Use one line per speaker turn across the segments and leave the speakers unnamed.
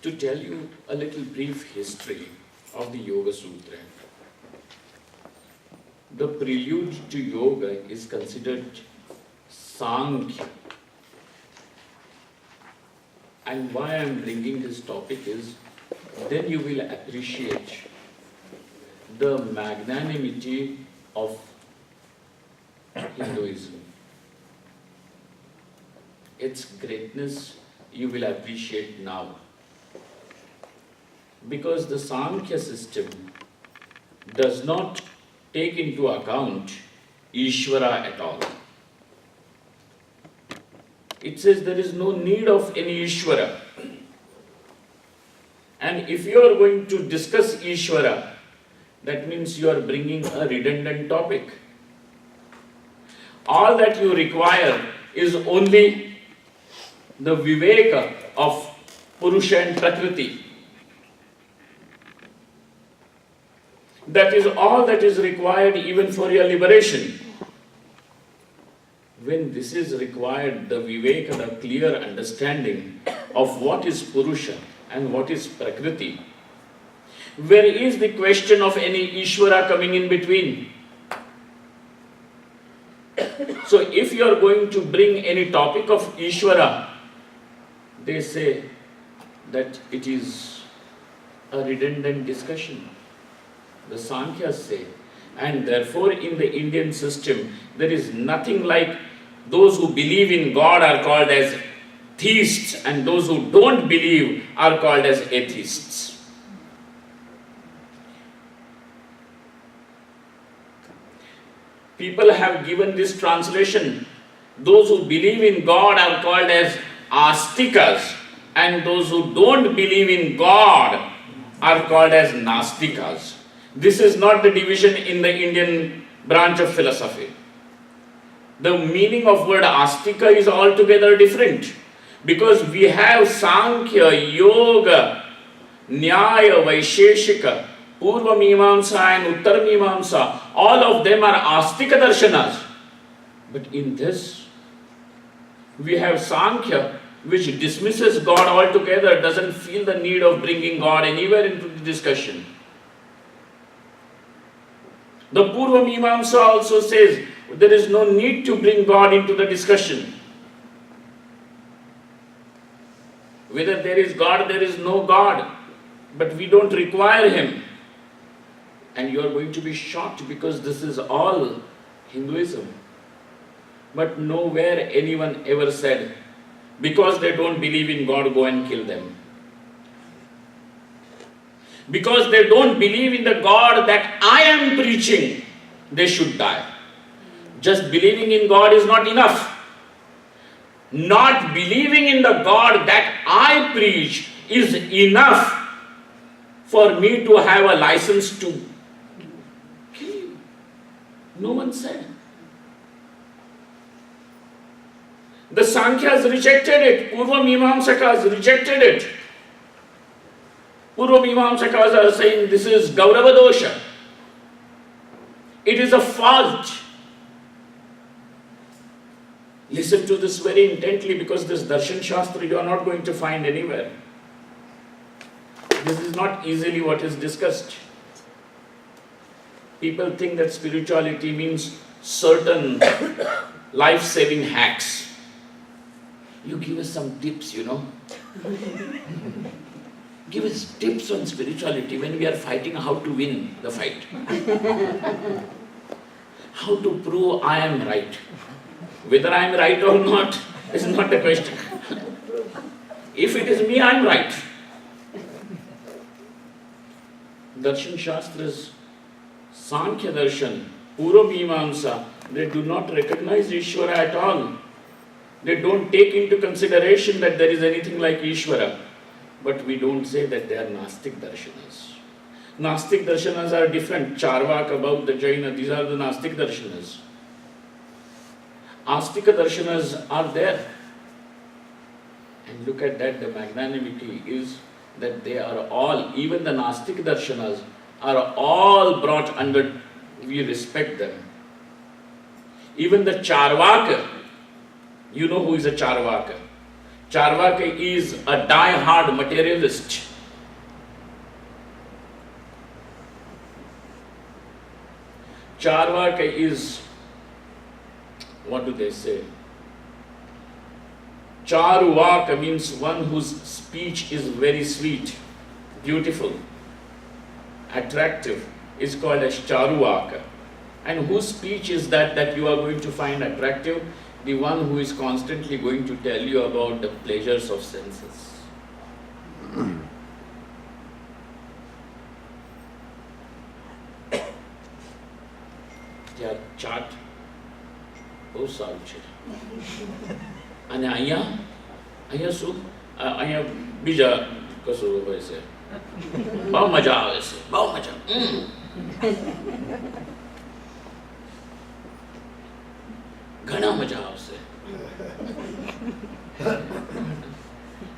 to tell you a little brief history of the Yoga Sutra. The prelude to yoga is considered Sankhya. And why I am bringing this topic is, then you will appreciate the magnanimity of Hinduism. Its greatness you will appreciate now. Because the Sankhya system does not take into account Ishvara at all. It says there is no need of any Ishvara. And if you are going to discuss Ishvara, that means you are bringing a redundant topic. All that you require is only the viveka of Purusha and Prakriti. That is all that is required even for your liberation. When this is required, the viveka, the clear understanding of what is Purusha and what is Prakriti, where is the question of any Ishvara coming in between? So if you are going to bring any topic of Ishvara, they say that it is a redundant discussion. The Sankhyas say, and therefore in the Indian system there is nothing like those who believe in God are called as theists and those who don't believe are called as atheists. People have given this translation. Those who believe in God are called as astikas and those who don't believe in God are called as nastikas. This is not the division in the Indian branch of philosophy. The meaning of word astika is altogether different, because we have Sankhya, Yoga, Nyaya, Vaisheshika, Purva Mimamsa and Uttar Mimamsa. All of them are astika darshanas. But in this, we have Sankhya, which dismisses God altogether, doesn't feel the need of bringing God anywhere into the discussion. The Purva Mimamsa also says there is no need to bring God into the discussion. Whether there is God, there is no God, but we don't require Him. And you are going to be shocked because this is all Hinduism. But nowhere anyone ever said, because they don't believe in God, go and kill them. Because they don't believe in the God that I am preaching, they should die. Just believing in God is not enough. Not believing in the God that I preach is enough for me to have a license to kill you. No one said. The Sankhyas rejected it. Purva Mimamsakas rejected it. Purva Mimamsakas are saying this is Gaurava dosha. It is a fault. Listen to this very intently, because this Darshan Shastra you are not going to find anywhere. This is not easily what is discussed. People think that spirituality means certain life-saving hacks. You give us some tips, Give us tips on spirituality when we are fighting, how to win the fight. How to prove I am right. Whether I am right or not is not the question. If it is me, I am right. Darshan Shastras, Sankhya Darshan, Purva Mimamsa, they do not recognize Ishvara at all. They don't take into consideration that there is anything like Ishvara. But we don't say that they are Nastik Darshanas. Nastik Darshanas are different. Charvaka, Bauddha, Jaina, these are the Nastik Darshanas. Astika Darshanas are there. And look at that, the magnanimity is that they are all, even the Nastik Darshanas, are all brought under, we respect them. Even the Charvaka, you know who is a Charvaka? Charvaka is a die-hard materialist. Charvaka is, what do they say? Charuvaka means one whose speech is very sweet, beautiful, attractive, is called as Charuvaka. And whose speech is that you are going to find attractive? The one who is constantly going to tell you about the pleasures of senses. ત્યાં ચાટ બહુ સારું છે અને અહીંયા શું અહીંયા બીજા કશું હોય છે બહુ મજા આવે છે બહુ મજા ઘણા મજા આવશે.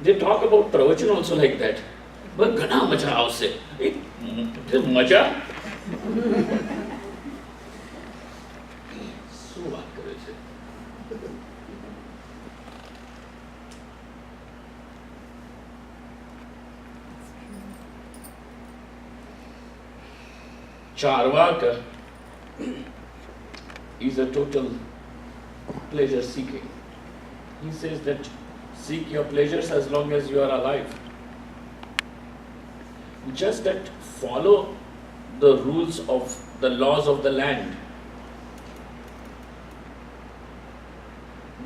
They talk about pravachan also like that. But ઘણા મજા આવશે. મજા શું વાત કરે છે? Charvaka is a total pleasure seeking. He says that seek your pleasures as long as you are alive. Just that follow the rules of the laws of the land.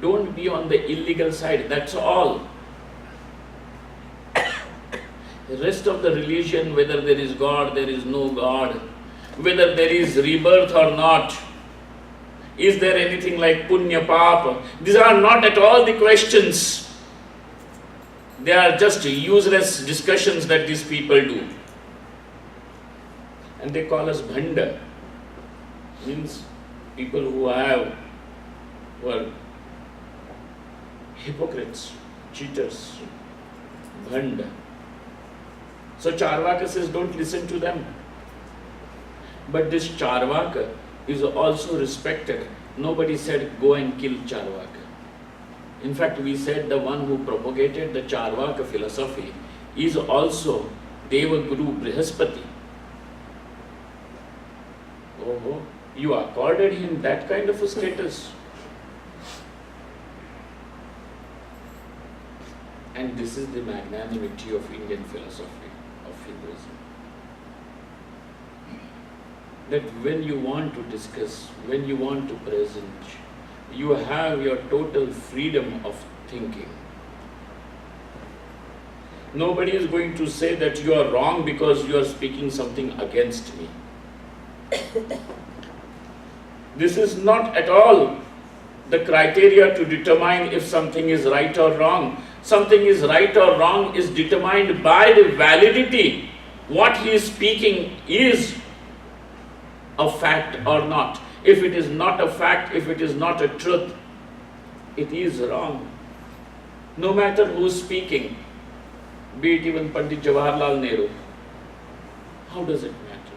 Don't be on the illegal side, that's all. The rest of the religion, whether there is God, there is no God, whether there is rebirth or not, is there anything like punya papa? These are not at all the questions. They are just useless discussions that these people do. And they call us bhanda. Means people who are hypocrites, cheaters, bhanda. So Charvaka says don't listen to them. But this Charvaka is also respected. Nobody said go and kill Charvaka. In fact, we said the one who propagated the Charvaka philosophy is also Devaguru Brihaspati. Oh, you accorded him that kind of a status. And this is the magnanimity of Indian philosophy, of Hinduism. That when you want to discuss, when you want to present, you have your total freedom of thinking. Nobody is going to say that you are wrong because you are speaking something against me. This is not at all the criteria to determine if something is right or wrong. Something is right or wrong is determined by the validity. What he is speaking is a fact or not. If it is not a fact, if it is not a truth, it is wrong. No matter who is speaking, be it even Pandit Jawaharlal Nehru, how does it matter?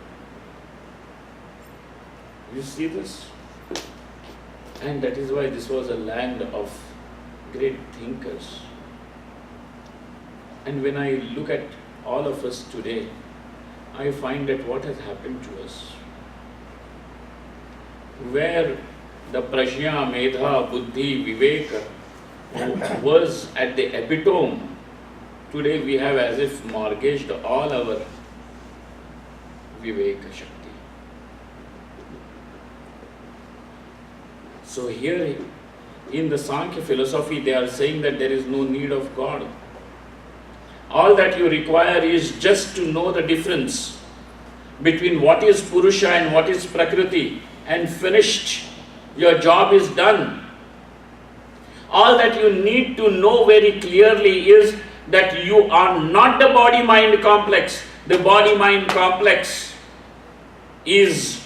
You see this? And that is why this was a land of great thinkers. And when I look at all of us today, I find that what has happened to us, where the prajna, medha, buddhi, viveka was at the epitome, today we have as if mortgaged all our viveka shakti. So here in the Sankhya philosophy they are saying that there is no need of God. All that you require is just to know the difference between what is Purusha and what is Prakriti, and finished. Your job is done. All that you need to know very clearly is that you are not the body-mind complex. The body-mind complex is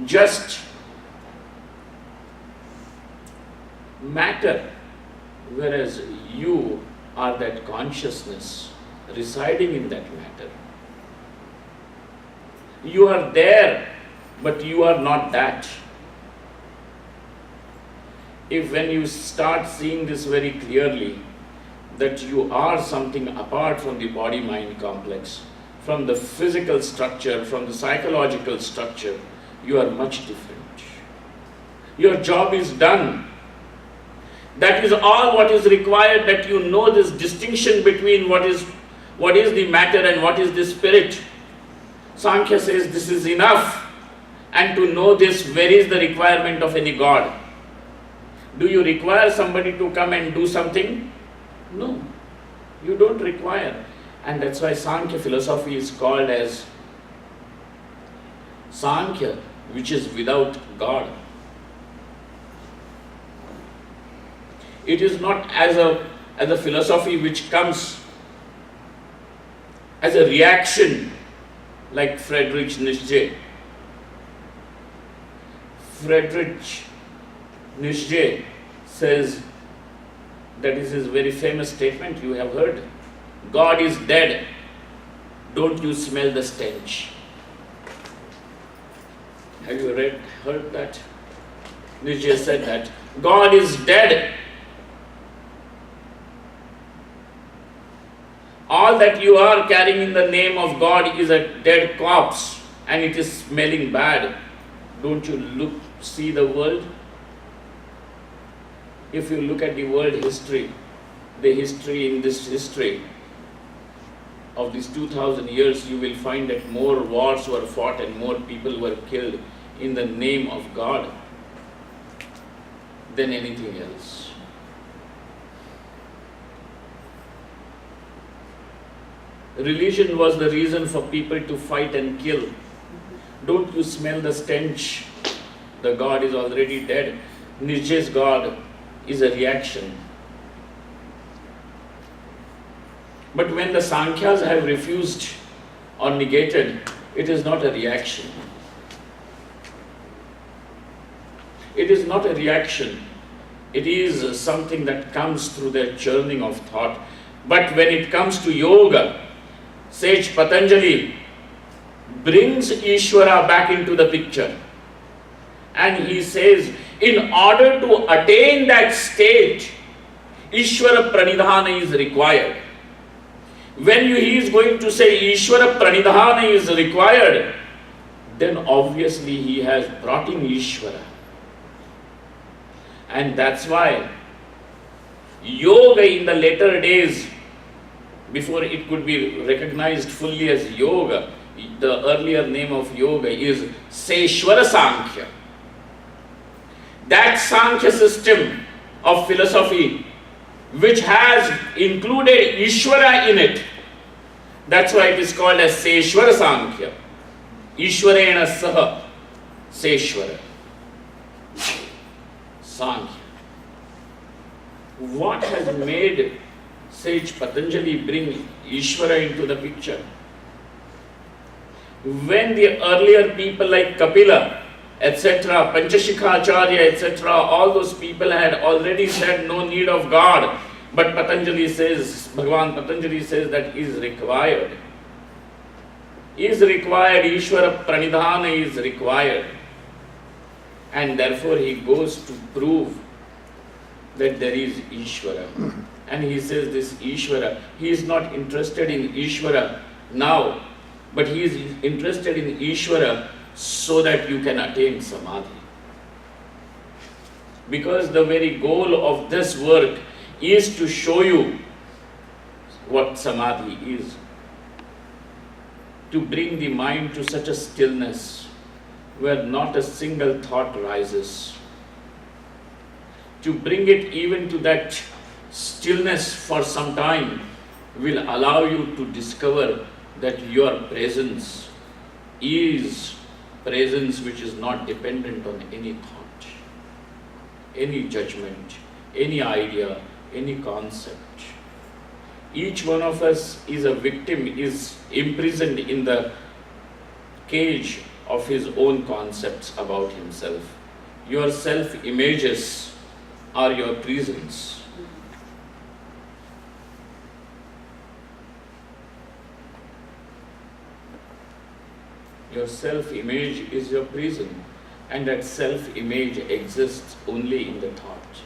just matter, whereas you are that consciousness residing in that matter. You are there, but you are not that. If when you start seeing this very clearly, that you are something apart from the body-mind complex, from the physical structure, from the psychological structure. You are much different. Your job is done. That is all what is required, that you know this distinction between what is the matter and what is the spirit. Sankhya says this is enough. And to know this, where is the requirement of any God? Do you require somebody to come and do something? No, you don't require. And that's why Sankhya philosophy is called as Sankhya, which is without God. It is not as a philosophy which comes as a reaction like Friedrich Nietzsche. Friedrich Nietzsche says, that is his very famous statement, you have heard, God is dead, don't you smell the stench? Have you heard that? Nietzsche said that, God is dead. All that you are carrying in the name of God is a dead corpse and it is smelling bad. Don't you see the world? If you look at the world history, the history in this history of these 2000 years, you will find that more wars were fought and more people were killed in the name of God than anything else. Religion was the reason for people to fight and kill. Don't you smell the stench? The God is already dead. Nietzsche's God is a reaction. But when the Sankhyas have refused or negated, it is not a reaction. It is not a reaction. It is something that comes through their churning of thought. But when it comes to yoga, sage Patanjali brings Ishvara back into the picture. And he says, in order to attain that state, Ishvara Pranidhana is required. When he is going to say Ishvara Pranidhana is required, then obviously he has brought in Ishvara. And that's why yoga in the later days, before it could be recognized fully as yoga, the earlier name of yoga is Seshwara Sankhya. That Sankhya system of philosophy which has included Ishvara in it, that's why it is called as Seshwara Sankhya. Ishwarena Saha Seshwara Sankhya. What has made sage Patanjali bring Ishvara into the picture? When the earlier people like Kapila, etc., Panchashikhacharya, etc., all those people had already said no need of God, but Patanjali says, Bhagavan Patanjali says that is required. Is required, Ishvara Pranidhana is required. And therefore he goes to prove that there is Ishvara. And he says this Ishvara, he is not interested in Ishvara now, but he is interested in Ishvara so that you can attain Samadhi. Because the very goal of this work is to show you what Samadhi is. To bring the mind to such a stillness where not a single thought rises. To bring it even to that stillness for some time will allow you to discover that your presence is presence which is not dependent on any thought, any judgment, any idea, any concept. Each one of us is a victim, is imprisoned in the cage of his own concepts about himself. Your self-images are your prisons. Your self-image is your prison, and that self-image exists only in the thought.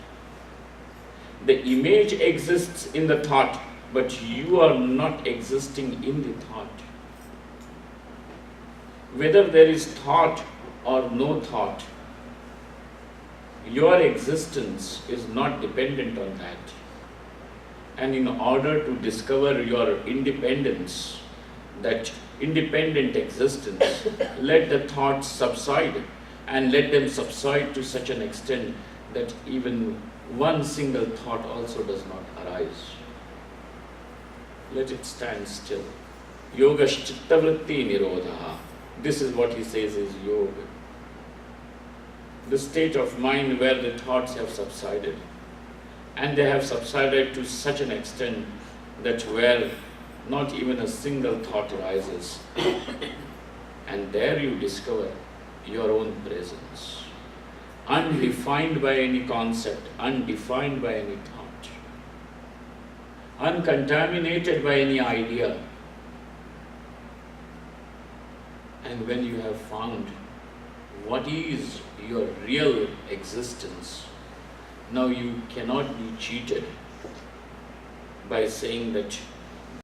The image exists in the thought, but you are not existing in the thought. Whether there is thought or no thought, your existence is not dependent on that. And in order to discover your independence, that independent existence, let the thoughts subside, and let them subside to such an extent that even one single thought also does not arise. Let it stand still. Yogaschittavritti nirodha. This is what he says is yoga. The state of mind where the thoughts have subsided. And they have subsided to such an extent that where not even a single thought arises. And there you discover your own presence. Undefined by any concept, undefined by any thought, uncontaminated by any idea. And when you have found what is your real existence, now you cannot be cheated by saying that